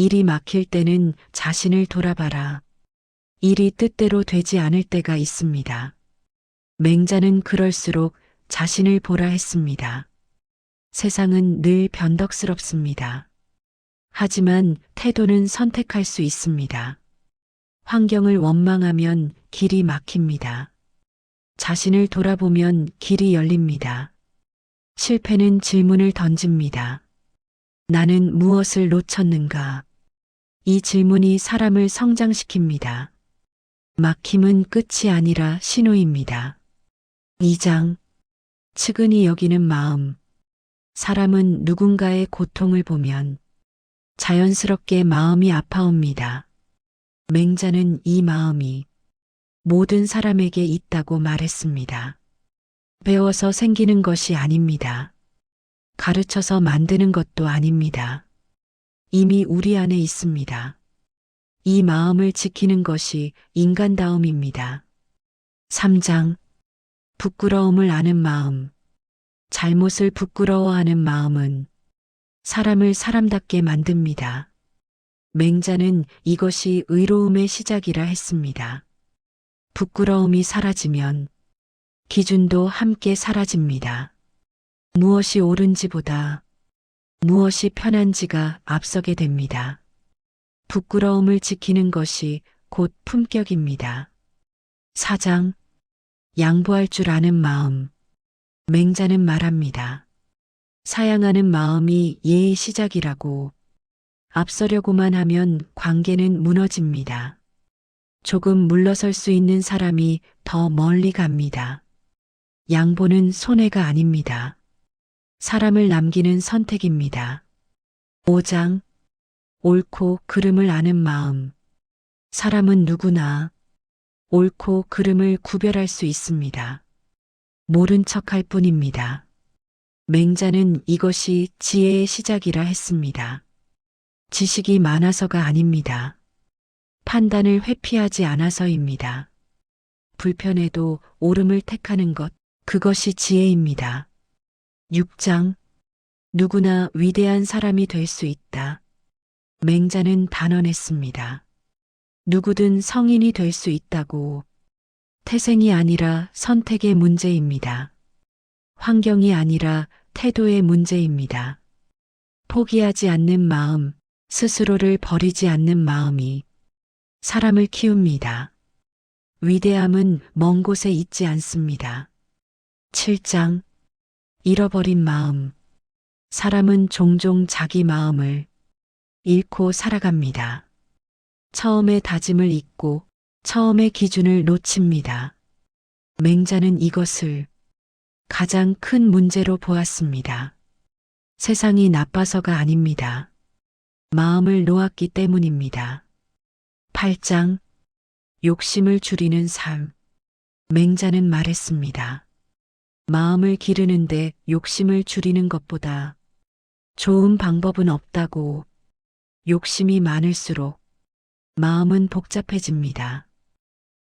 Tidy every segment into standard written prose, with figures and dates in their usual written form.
일이 막힐 때는 자신을 돌아봐라. 일이 뜻대로 되지 않을 때가 있습니다. 맹자는 그럴수록 자신을 보라 했습니다. 세상은 늘 변덕스럽습니다. 하지만 태도는 선택할 수 있습니다. 환경을 원망하면 길이 막힙니다. 자신을 돌아보면 길이 열립니다. 실패는 질문을 던집니다. 나는 무엇을 놓쳤는가? 이 질문이 사람을 성장시킵니다. 막힘은 끝이 아니라 신호입니다. 2장. 측은히 여기는 마음. 사람은 누군가의 고통을 보면 자연스럽게 마음이 아파옵니다. 맹자는 이 마음이 모든 사람에게 있다고 말했습니다. 배워서 생기는 것이 아닙니다. 가르쳐서 만드는 것도 아닙니다. 이미 우리 안에 있습니다. 이 마음을 지키는 것이 인간다움입니다. 3장. 부끄러움을 아는 마음. 잘못을 부끄러워하는 마음은 사람을 사람답게 만듭니다. 맹자는 이것이 의로움의 시작이라 했습니다. 부끄러움이 사라지면 기준도 함께 사라집니다. 무엇이 옳은지보다 무엇이 편한지가 앞서게 됩니다. 부끄러움을 지키는 것이 곧 품격입니다. 4장. 양보할 줄 아는 마음. 맹자는 말합니다. 사양하는 마음이 예의 시작이라고. 앞서려고만 하면 관계는 무너집니다. 조금 물러설 수 있는 사람이 더 멀리 갑니다. 양보는 손해가 아닙니다. 사람을 남기는 선택입니다. 5장. 옳고 그름을 아는 마음. 사람은 누구나 옳고 그름을 구별할 수 있습니다. 모른 척할 뿐입니다. 맹자는 이것이 지혜의 시작이라 했습니다. 지식이 많아서가 아닙니다. 판단을 회피하지 않아서입니다. 불편해도 옳음을 택하는 것, 그것이 지혜입니다. 6장. 누구나 위대한 사람이 될 수 있다. 맹자는 단언했습니다. 누구든 성인이 될 수 있다고. 태생이 아니라 선택의 문제입니다. 환경이 아니라 태도의 문제입니다. 포기하지 않는 마음, 스스로를 버리지 않는 마음이 사람을 키웁니다. 위대함은 먼 곳에 있지 않습니다. 7장. 잃어버린 마음. 사람은 종종 자기 마음을 잃고 살아갑니다. 처음의 다짐을 잊고 처음의 기준을 놓칩니다. 맹자는 이것을 가장 큰 문제로 보았습니다. 세상이 나빠서가 아닙니다. 마음을 놓았기 때문입니다. 8장. 욕심을 줄이는 삶. 맹자는 말했습니다. 마음을 기르는데 욕심을 줄이는 것보다 좋은 방법은 없다고. 욕심이 많을수록 마음은 복잡해집니다.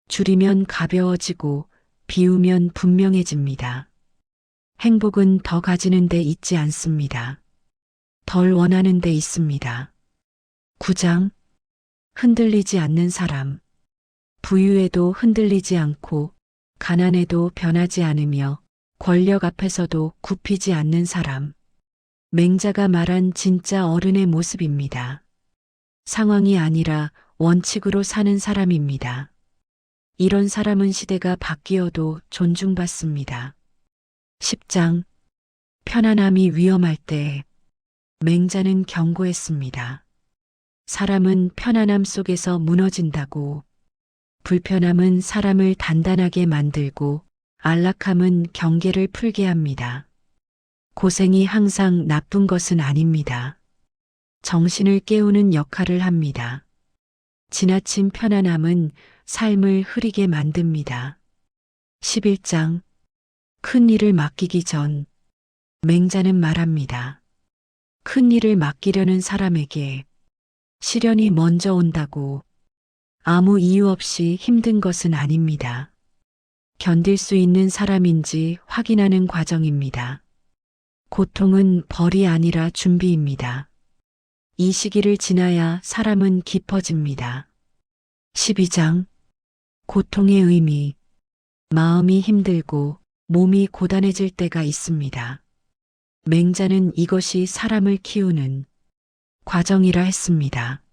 줄이면 가벼워지고 비우면 분명해집니다. 행복은 더 가지는 데 있지 않습니다. 덜 원하는 데 있습니다. 9장. 흔들리지 않는 사람. 부유에도 흔들리지 않고 가난에도 변하지 않으며 권력 앞에서도 굽히지 않는 사람. 맹자가 말한 진짜 어른의 모습입니다. 상황이 아니라 원칙으로 사는 사람입니다. 이런 사람은 시대가 바뀌어도 존중받습니다. 10장. 편안함이 위험할 때 맹자는 경고했습니다. 사람은 편안함 속에서 무너진다고. 불편함은 사람을 단단하게 만들고 안락함은 경계를 풀게 합니다. 고생이 항상 나쁜 것은 아닙니다. 정신을 깨우는 역할을 합니다. 지나친 편안함은 삶을 흐리게 만듭니다. 11장. 큰 일을 맡기기 전 맹자는 말합니다. 큰 일을 맡기려는 사람에게 시련이 먼저 온다고. 아무 이유 없이 힘든 것은 아닙니다. 견딜 수 있는 사람인지 확인하는 과정입니다. 고통은 벌이 아니라 준비입니다. 이 시기를 지나야 사람은 깊어집니다. 12장 고통의 의미. 마음이 힘들고 몸이 고단해질 때가 있습니다. 맹자는 이것이 사람을 키우는 과정이라 했습니다.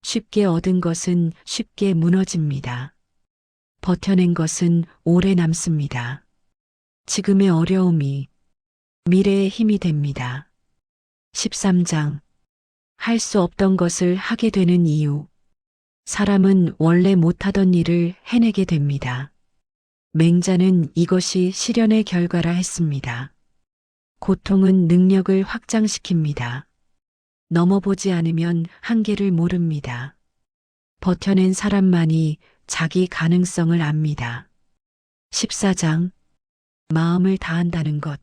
쉽게 얻은 것은 쉽게 무너집니다. 버텨낸 것은 오래 남습니다. 지금의 어려움이 미래의 힘이 됩니다. 13장 할 수 없던 것을 하게 되는 이유. 사람은 원래 못하던 일을 해내게 됩니다. 맹자는 이것이 실현의 결과라 했습니다. 고통은 능력을 확장시킵니다. 넘어보지 않으면 한계를 모릅니다. 버텨낸 사람만이 자기 가능성을 압니다. 14장 마음을 다한다는 것.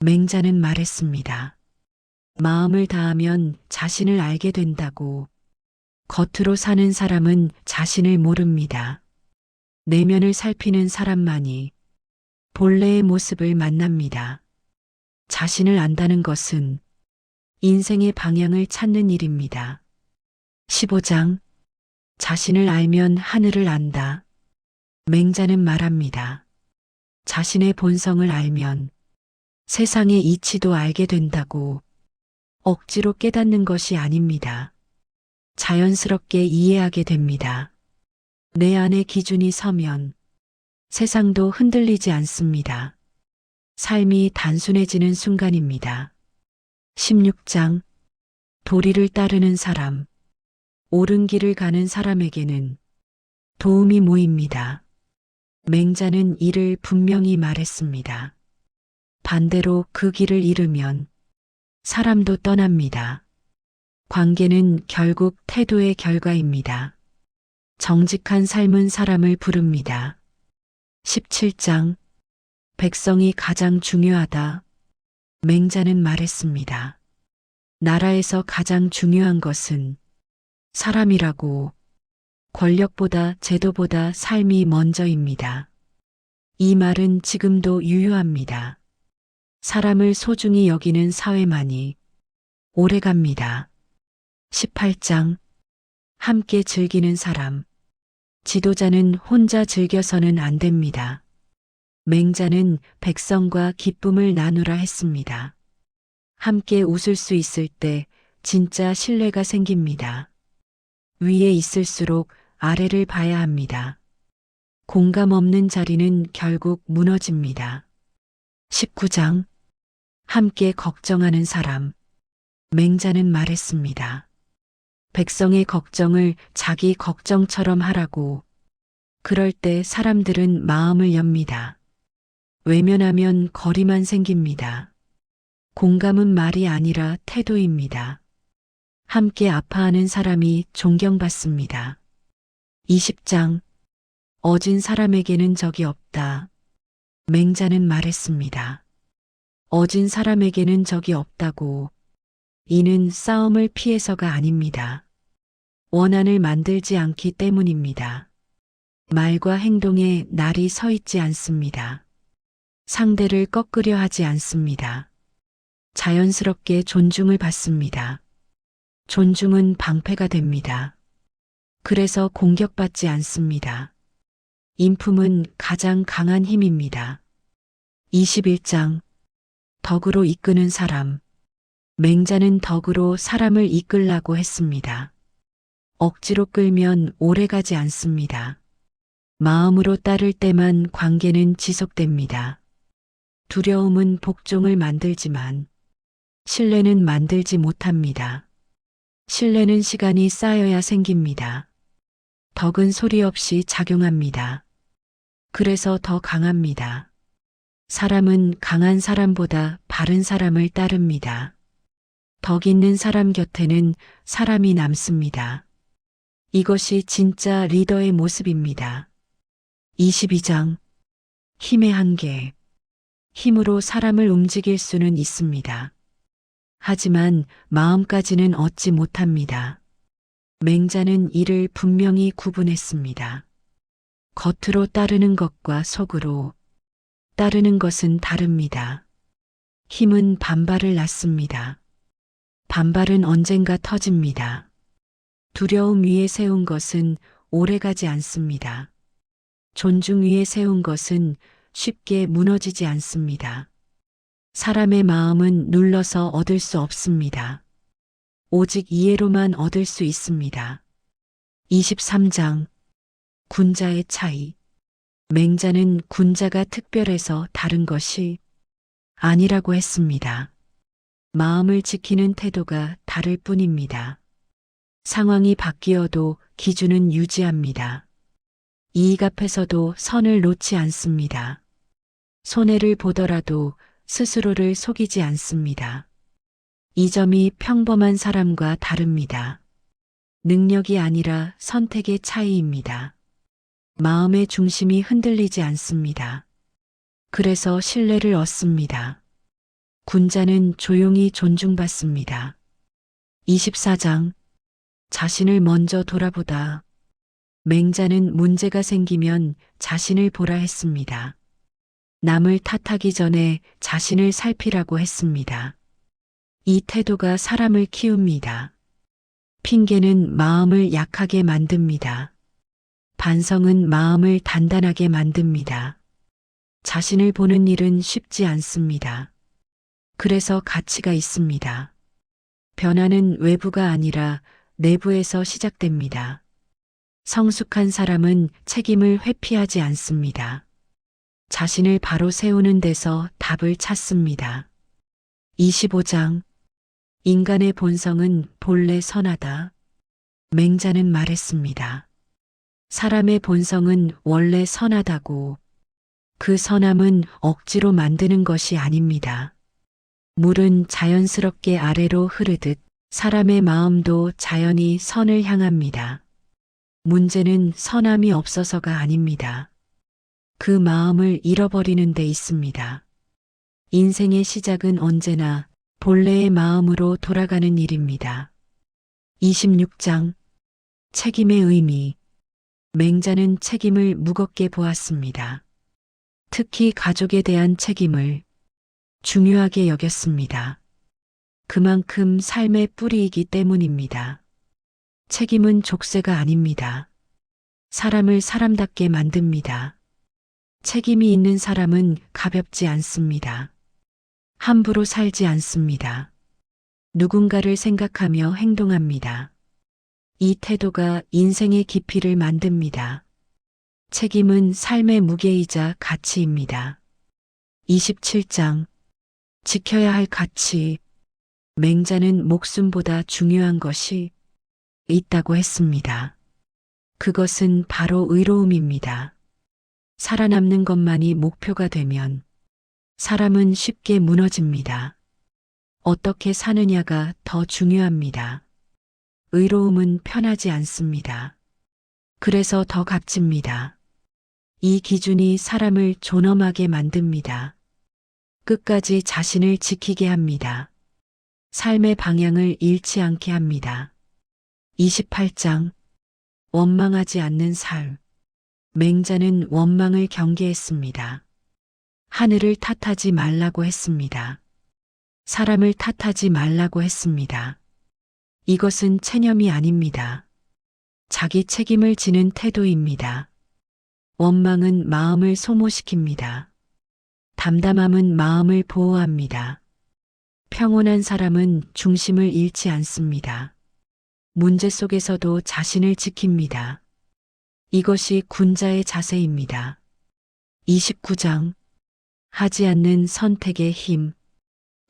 맹자는 말했습니다. 마음을 다하면 자신을 알게 된다고. 겉으로 사는 사람은 자신을 모릅니다. 내면을 살피는 사람만이 본래의 모습을 만납니다. 자신을 안다는 것은 인생의 방향을 찾는 일입니다. 15장 자신을 알면 하늘을 안다. 맹자는 말합니다. 자신의 본성을 알면 세상의 이치도 알게 된다고. 억지로 깨닫는 것이 아닙니다. 자연스럽게 이해하게 됩니다. 내 안에 기준이 서면 세상도 흔들리지 않습니다. 삶이 단순해지는 순간입니다. 16장 도리를 따르는 사람. 옳은 길을 가는 사람에게는 도움이 모입니다. 맹자는 이를 분명히 말했습니다. 반대로 그 길을 잃으면 사람도 떠납니다. 관계는 결국 태도의 결과입니다. 정직한 삶은 사람을 부릅니다. 17장 백성이 가장 중요하다. 맹자는 말했습니다. 나라에서 가장 중요한 것은 사람이라고. 권력보다 제도보다 삶이 먼저입니다. 이 말은 지금도 유효합니다. 사람을 소중히 여기는 사회만이 오래갑니다. 18장 함께 즐기는 사람. 지도자는 혼자 즐겨서는 안 됩니다. 맹자는 백성과 기쁨을 나누라 했습니다. 함께 웃을 수 있을 때 진짜 신뢰가 생깁니다. 위에 있을수록 아래를 봐야 합니다. 공감 없는 자리는 결국 무너집니다. 19장 함께 걱정하는 사람. 맹자는 말했습니다. 백성의 걱정을 자기 걱정처럼 하라고. 그럴 때 사람들은 마음을 엽니다. 외면하면 거리만 생깁니다. 공감은 말이 아니라 태도입니다. 함께 아파하는 사람이 존경받습니다. 20장 어진 사람에게는 적이 없다. 맹자는 말했습니다. 어진 사람에게는 적이 없다고. 이는 싸움을 피해서가 아닙니다. 원한을 만들지 않기 때문입니다. 말과 행동에 날이 서 있지 않습니다. 상대를 꺾으려 하지 않습니다. 자연스럽게 존중을 받습니다. 존중은 방패가 됩니다. 그래서 공격받지 않습니다. 인품은 가장 강한 힘입니다. 21장 덕으로 이끄는 사람. 맹자는 덕으로 사람을 이끌라고 했습니다. 억지로 끌면 오래가지 않습니다. 마음으로 따를 때만 관계는 지속됩니다. 두려움은 복종을 만들지만 신뢰는 만들지 못합니다. 신뢰는 시간이 쌓여야 생깁니다. 덕은 소리 없이 작용합니다. 그래서 더 강합니다. 사람은 강한 사람보다 바른 사람을 따릅니다. 덕 있는 사람 곁에는 사람이 남습니다. 이것이 진짜 리더의 모습입니다. 22장 힘의 한계. 힘으로 사람을 움직일 수는 있습니다. 하지만 마음까지는 얻지 못합니다. 맹자는 이를 분명히 구분했습니다. 겉으로 따르는 것과 속으로 따르는 것은 다릅니다. 힘은 반발을 낳습니다. 반발은 언젠가 터집니다. 두려움 위에 세운 것은 오래가지 않습니다. 존중 위에 세운 것은 쉽게 무너지지 않습니다. 사람의 마음은 눌러서 얻을 수 없습니다. 오직 이해로만 얻을 수 있습니다. 23장 군자의 차이. 맹자는 군자가 특별해서 다른 것이 아니라고 했습니다. 마음을 지키는 태도가 다를 뿐입니다. 상황이 바뀌어도 기준은 유지합니다. 이익 앞에서도 선을 놓지 않습니다. 손해를 보더라도 스스로를 속이지 않습니다. 이 점이 평범한 사람과 다릅니다. 능력이 아니라 선택의 차이입니다. 마음의 중심이 흔들리지 않습니다. 그래서 신뢰를 얻습니다. 군자는 조용히 존중받습니다. 24장 자신을 먼저 돌아보다. 맹자는 문제가 생기면 자신을 보라 했습니다. 남을 탓하기 전에 자신을 살피라고 했습니다. 이 태도가 사람을 키웁니다. 핑계는 마음을 약하게 만듭니다. 반성은 마음을 단단하게 만듭니다. 자신을 보는 일은 쉽지 않습니다. 그래서 가치가 있습니다. 변화는 외부가 아니라 내부에서 시작됩니다. 성숙한 사람은 책임을 회피하지 않습니다. 자신을 바로 세우는 데서 답을 찾습니다. 25장 인간의 본성은 본래 선하다. 맹자는 말했습니다. 사람의 본성은 원래 선하다고. 그 선함은 억지로 만드는 것이 아닙니다. 물은 자연스럽게 아래로 흐르듯 사람의 마음도 자연히 선을 향합니다. 문제는 선함이 없어서가 아닙니다. 그 마음을 잃어버리는 데 있습니다. 인생의 시작은 언제나 본래의 마음으로 돌아가는 일입니다. 26장 책임의 의미. 맹자는 책임을 무겁게 보았습니다. 특히 가족에 대한 책임을 중요하게 여겼습니다. 그만큼 삶의 뿌리이기 때문입니다. 책임은 족쇄가 아닙니다. 사람을 사람답게 만듭니다. 책임이 있는 사람은 가볍지 않습니다. 함부로 살지 않습니다. 누군가를 생각하며 행동합니다. 이 태도가 인생의 깊이를 만듭니다. 책임은 삶의 무게이자 가치입니다. 27장 지켜야 할 가치. 맹자는 목숨보다 중요한 것이 있다고 했습니다. 그것은 바로 의로움입니다. 살아남는 것만이 목표가 되면 사람은 쉽게 무너집니다. 어떻게 사느냐가 더 중요합니다. 의로움은 편하지 않습니다. 그래서 더 값집니다. 이 기준이 사람을 존엄하게 만듭니다. 끝까지 자신을 지키게 합니다. 삶의 방향을 잃지 않게 합니다. 28장 원망하지 않는 삶. 맹자는 원망을 경계했습니다. 하늘을 탓하지 말라고 했습니다. 사람을 탓하지 말라고 했습니다. 이것은 체념이 아닙니다. 자기 책임을 지는 태도입니다. 원망은 마음을 소모시킵니다. 담담함은 마음을 보호합니다. 평온한 사람은 중심을 잃지 않습니다. 문제 속에서도 자신을 지킵니다. 이것이 군자의 자세입니다. 29장 하지 않는 선택의 힘.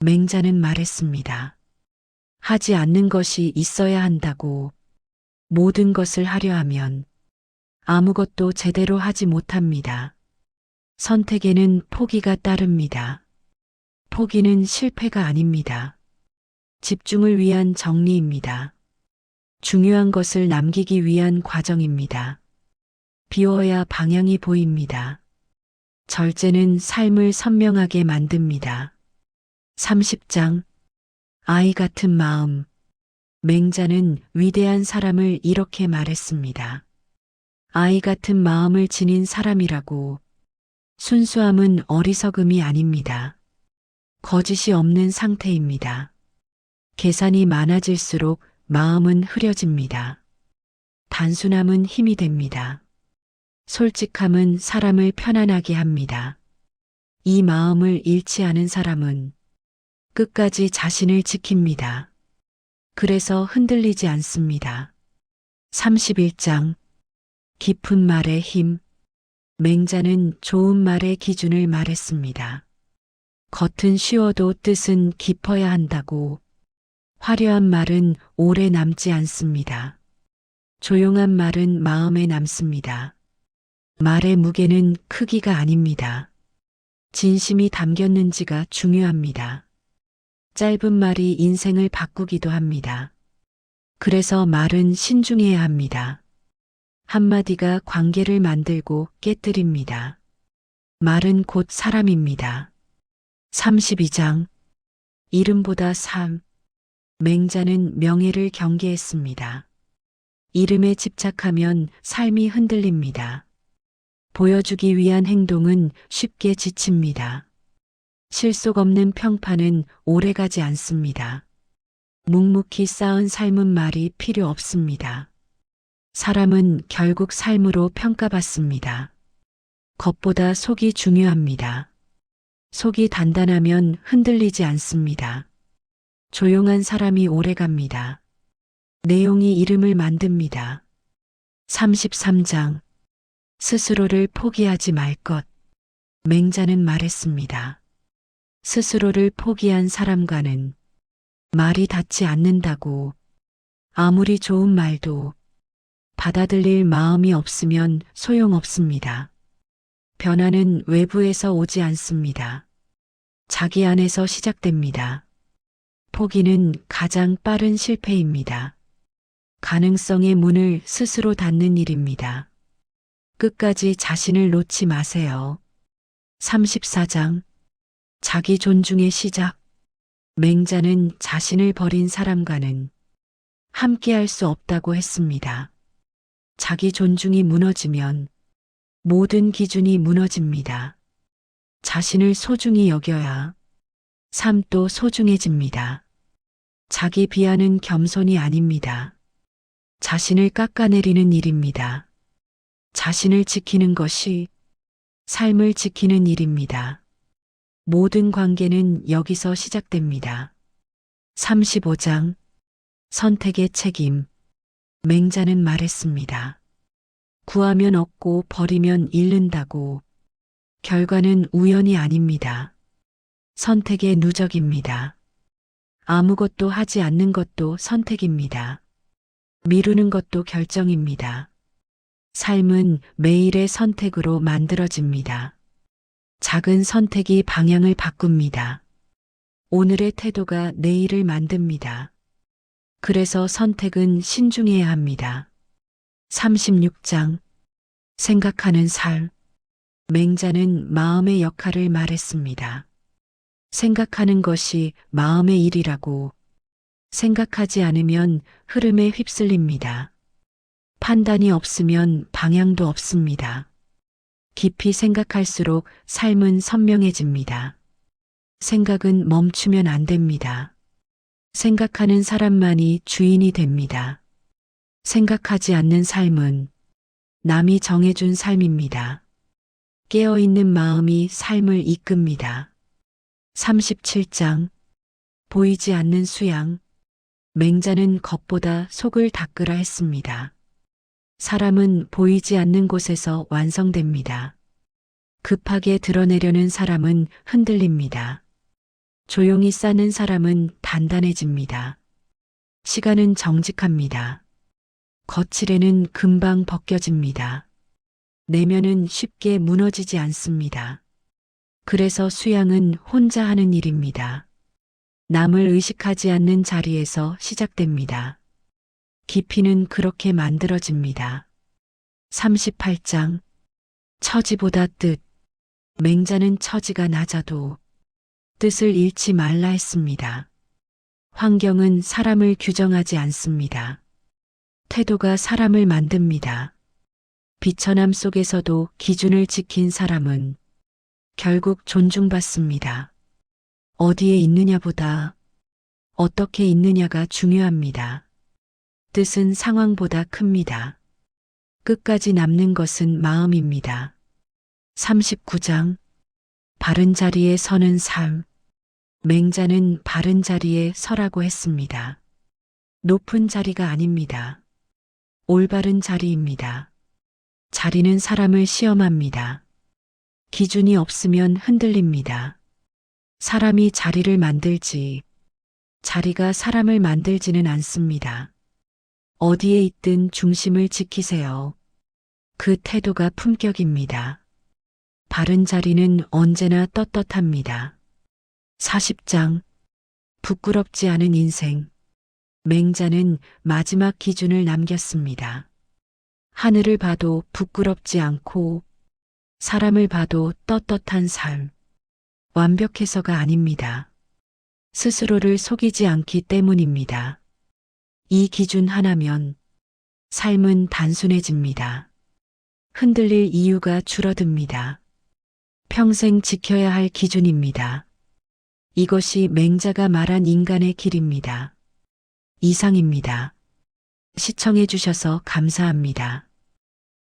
맹자는 말했습니다. 하지 않는 것이 있어야 한다고. 모든 것을 하려 하면 아무것도 제대로 하지 못합니다. 선택에는 포기가 따릅니다. 포기는 실패가 아닙니다. 집중을 위한 정리입니다. 중요한 것을 남기기 위한 과정입니다. 비워야 방향이 보입니다. 절제는 삶을 선명하게 만듭니다. 30장 아이 같은 마음. 맹자는 위대한 사람을 이렇게 말했습니다. 아이 같은 마음을 지닌 사람이라고. 순수함은 어리석음이 아닙니다. 거짓이 없는 상태입니다. 계산이 많아질수록 마음은 흐려집니다. 단순함은 힘이 됩니다. 솔직함은 사람을 편안하게 합니다. 이 마음을 잃지 않은 사람은 끝까지 자신을 지킵니다. 그래서 흔들리지 않습니다. 31장 깊은 말의 힘. 맹자는 좋은 말의 기준을 말했습니다. 겉은 쉬워도 뜻은 깊어야 한다고. 화려한 말은 오래 남지 않습니다. 조용한 말은 마음에 남습니다. 말의 무게는 크기가 아닙니다. 진심이 담겼는지가 중요합니다. 짧은 말이 인생을 바꾸기도 합니다. 그래서 말은 신중해야 합니다. 한마디가 관계를 만들고 깨뜨립니다. 말은 곧 사람입니다. 32장 이름보다 삶. 맹자는 명예를 경계했습니다. 이름에 집착하면 삶이 흔들립니다. 보여주기 위한 행동은 쉽게 지칩니다. 실속 없는 평판은 오래가지 않습니다. 묵묵히 쌓은 삶은 말이 필요 없습니다. 사람은 결국 삶으로 평가받습니다. 겉보다 속이 중요합니다. 속이 단단하면 흔들리지 않습니다. 조용한 사람이 오래갑니다. 내용이 이름을 만듭니다. 33장 스스로를 포기하지 말 것. 맹자는 말했습니다. 스스로를 포기한 사람과는 말이 닿지 않는다고. 아무리 좋은 말도 받아들일 마음이 없으면 소용없습니다. 변화는 외부에서 오지 않습니다. 자기 안에서 시작됩니다. 포기는 가장 빠른 실패입니다. 가능성의 문을 스스로 닫는 일입니다. 끝까지 자신을 놓지 마세요. 34장 자기 존중의 시작. 맹자는 자신을 버린 사람과는 함께할 수 없다고 했습니다. 자기 존중이 무너지면 모든 기준이 무너집니다. 자신을 소중히 여겨야 삶도 소중해집니다. 자기 비하는 겸손이 아닙니다. 자신을 깎아내리는 일입니다. 자신을 지키는 것이 삶을 지키는 일입니다. 모든 관계는 여기서 시작됩니다. 35장 선택의 책임. 맹자는 말했습니다. 구하면 얻고 버리면 잃는다고. 결과는 우연이 아닙니다. 선택의 누적입니다. 아무것도 하지 않는 것도 선택입니다. 미루는 것도 결정입니다. 삶은 매일의 선택으로 만들어집니다. 작은 선택이 방향을 바꿉니다. 오늘의 태도가 내일을 만듭니다. 그래서 선택은 신중해야 합니다. 36장 생각하는 삶. 맹자는 마음의 역할을 말했습니다. 생각하는 것이 마음의 일이라고. 생각하지 않으면 흐름에 휩쓸립니다. 판단이 없으면 방향도 없습니다. 깊이 생각할수록 삶은 선명해집니다. 생각은 멈추면 안 됩니다. 생각하는 사람만이 주인이 됩니다. 생각하지 않는 삶은 남이 정해준 삶입니다. 깨어있는 마음이 삶을 이끕니다. 37장 보이지 않는 수양. 맹자는 겉보다 속을 닦으라 했습니다. 사람은 보이지 않는 곳에서 완성됩니다. 급하게 드러내려는 사람은 흔들립니다. 조용히 싸는 사람은 단단해집니다. 시간은 정직합니다. 거칠에는 금방 벗겨집니다. 내면은 쉽게 무너지지 않습니다. 그래서 수양은 혼자 하는 일입니다. 남을 의식하지 않는 자리에서 시작됩니다. 깊이는 그렇게 만들어집니다. 38장 처지보다 뜻. 맹자는 처지가 낮아도 뜻을 잃지 말라 했습니다. 환경은 사람을 규정하지 않습니다. 태도가 사람을 만듭니다. 비천함 속에서도 기준을 지킨 사람은 결국 존중받습니다. 어디에 있느냐보다 어떻게 있느냐가 중요합니다. 뜻은 상황보다 큽니다. 끝까지 남는 것은 마음입니다. 39장 바른 자리에 서는 삶. 맹자는 바른 자리에 서라고 했습니다. 높은 자리가 아닙니다. 올바른 자리입니다. 자리는 사람을 시험합니다. 기준이 없으면 흔들립니다. 사람이 자리를 만들지, 자리가 사람을 만들지는 않습니다. 어디에 있든 중심을 지키세요. 그 태도가 품격입니다. 바른 자리는 언제나 떳떳합니다. 40장 부끄럽지 않은 인생. 맹자는 마지막 기준을 남겼습니다. 하늘을 봐도 부끄럽지 않고 사람을 봐도 떳떳한 삶. 완벽해서가 아닙니다. 스스로를 속이지 않기 때문입니다. 이 기준 하나면 삶은 단순해집니다. 흔들릴 이유가 줄어듭니다. 평생 지켜야 할 기준입니다. 이것이 맹자가 말한 인간의 길입니다. 이상입니다. 시청해 주셔서 감사합니다.